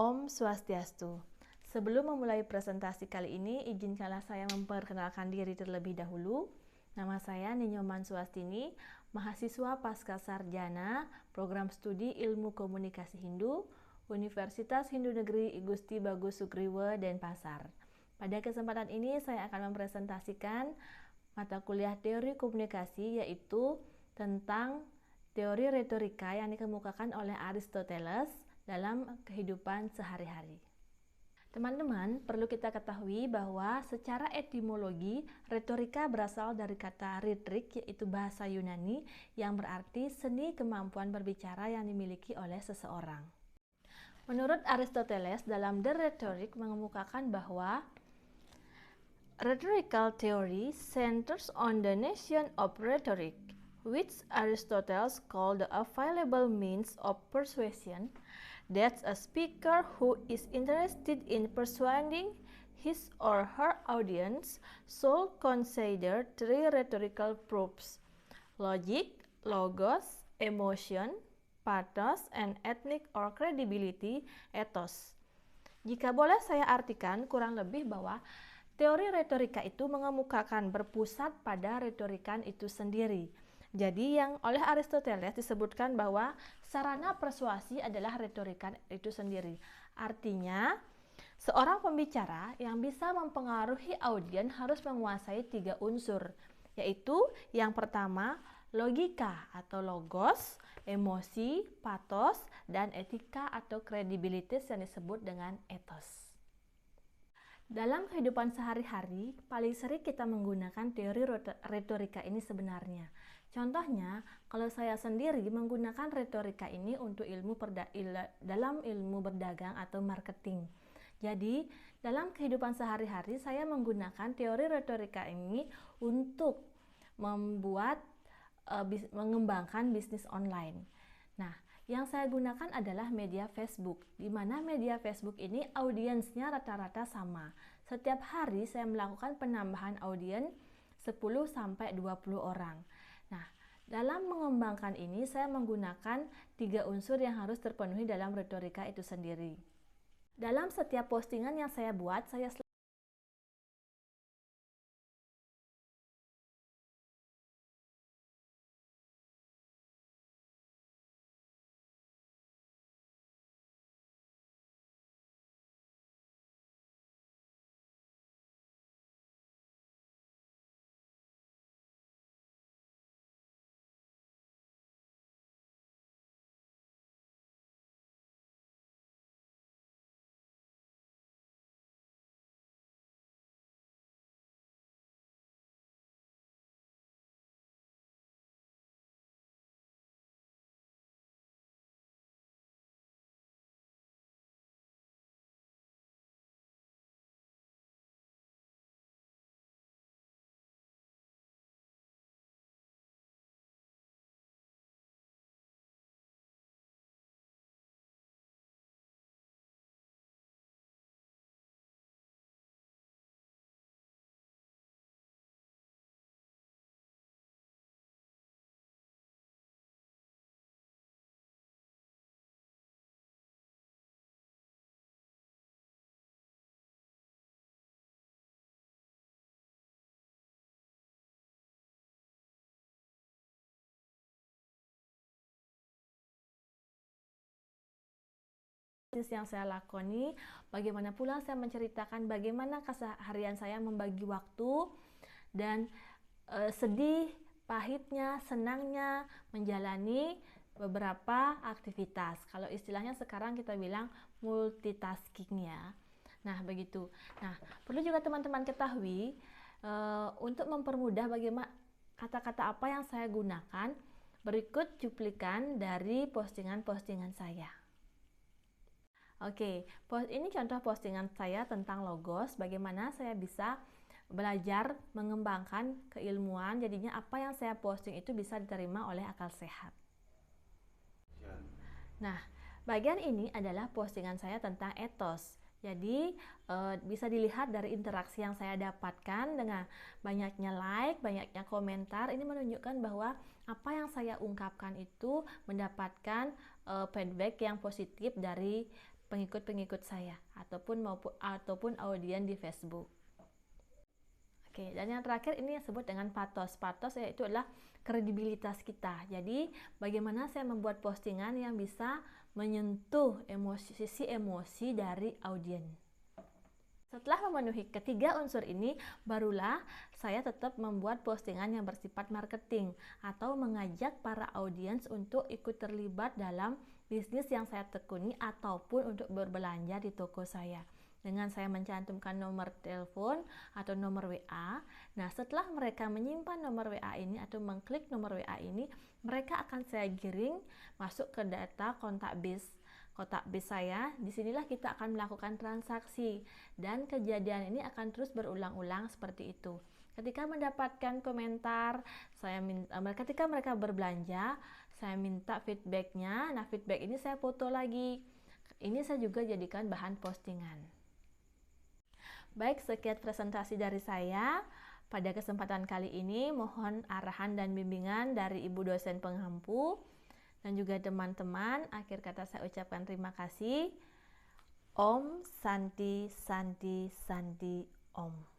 Om Swastiastu. Sebelum memulai presentasi kali ini, izinkanlah saya memperkenalkan diri terlebih dahulu. Nama saya Ninyoman Swastini, mahasiswa Pasca Sarjana, Program Studi Ilmu Komunikasi Hindu, Universitas Hindu Negeri I Gusti Bagus Sugriwe, Denpasar. Pada kesempatan ini saya akan mempresentasikan mata kuliah teori komunikasi, yaitu tentang teori retorika yang dikemukakan oleh Aristoteles dalam kehidupan sehari-hari. Teman-teman, perlu kita ketahui bahwa secara etimologi, retorika berasal dari kata rhetrik, yaitu bahasa Yunani yang berarti seni kemampuan berbicara yang dimiliki oleh seseorang. Menurut Aristoteles, dalam The Rhetoric mengemukakan bahwa rhetorical theory centers on the notion of rhetoric, which Aristotle called the available means of persuasion. That's a speaker who is interested in persuading his or her audience should consider three rhetorical proofs: logic, logos, emotion, pathos, and ethnic or credibility, ethos. Jika boleh saya artikan kurang lebih bahwa teori retorika itu mengemukakan berpusat pada retorikan itu sendiri. Jadi yang oleh Aristoteles disebutkan bahwa sarana persuasi adalah retorika itu sendiri. Artinya, seorang pembicara yang bisa mempengaruhi audiens harus menguasai 3 unsur, yaitu yang pertama, logika atau logos, emosi, pathos, dan etika atau kredibilitas yang disebut dengan ethos. Dalam kehidupan sehari-hari, paling sering kita menggunakan teori retorika ini sebenarnya. Contohnya, kalau saya sendiri menggunakan retorika ini untuk dalam ilmu berdagang atau marketing. Jadi, dalam kehidupan sehari-hari saya menggunakan teori retorika ini untuk mengembangkan bisnis online. Nah, yang saya gunakan adalah media Facebook, di mana media Facebook ini audiensnya rata-rata sama. Setiap hari saya melakukan penambahan audiens 10-20 orang. Nah, dalam mengembangkan ini saya menggunakan 3 unsur yang harus terpenuhi dalam retorika itu sendiri. Dalam setiap postingan yang saya buat, saya yang saya lakoni, bagaimana pula saya menceritakan bagaimana keseharian saya membagi waktu dan sedih, pahitnya, senangnya menjalani beberapa aktivitas. Kalau istilahnya sekarang kita bilang multitasking ya. Nah, begitu. Nah, perlu juga teman-teman ketahui untuk mempermudah bagaimana kata-kata apa yang saya gunakan, berikut cuplikan dari postingan-postingan saya. Oke, ini contoh postingan saya tentang logos, bagaimana saya bisa belajar mengembangkan keilmuan, jadinya apa yang saya posting itu bisa diterima oleh akal sehat. Nah, bagian ini adalah postingan saya tentang ethos. Jadi bisa dilihat dari interaksi yang saya dapatkan dengan banyaknya like, banyaknya komentar. Ini menunjukkan bahwa apa yang saya ungkapkan itu mendapatkan feedback yang positif dari pengikut-pengikut saya ataupun audien di Facebook. Oke, dan yang terakhir ini yang disebut dengan pathos. Pathos yaitu adalah kredibilitas kita. Jadi, bagaimana saya membuat postingan yang bisa menyentuh sisi emosi dari audien. Setelah memenuhi ketiga unsur ini, barulah saya tetap membuat postingan yang bersifat marketing atau mengajak para audiens untuk ikut terlibat dalam bisnis yang saya tekuni ataupun untuk berbelanja di toko saya. Dengan saya mencantumkan nomor telepon atau nomor WA. Nah, setelah mereka menyimpan nomor WA ini atau mengklik nomor WA ini, mereka akan saya giring masuk ke data kontak bis saya. Disinilah kita akan melakukan transaksi dan kejadian ini akan terus berulang-ulang seperti itu. Ketika mendapatkan komentar, ketika mereka berbelanja, saya minta feedbacknya. Nah, feedback ini saya foto lagi. Ini saya juga jadikan bahan postingan. Baik, sekian presentasi dari saya. Pada kesempatan kali ini, mohon arahan dan bimbingan dari Ibu dosen pengampu dan juga teman-teman. Akhir kata saya ucapkan terima kasih. Om Santi Santi Santi Om.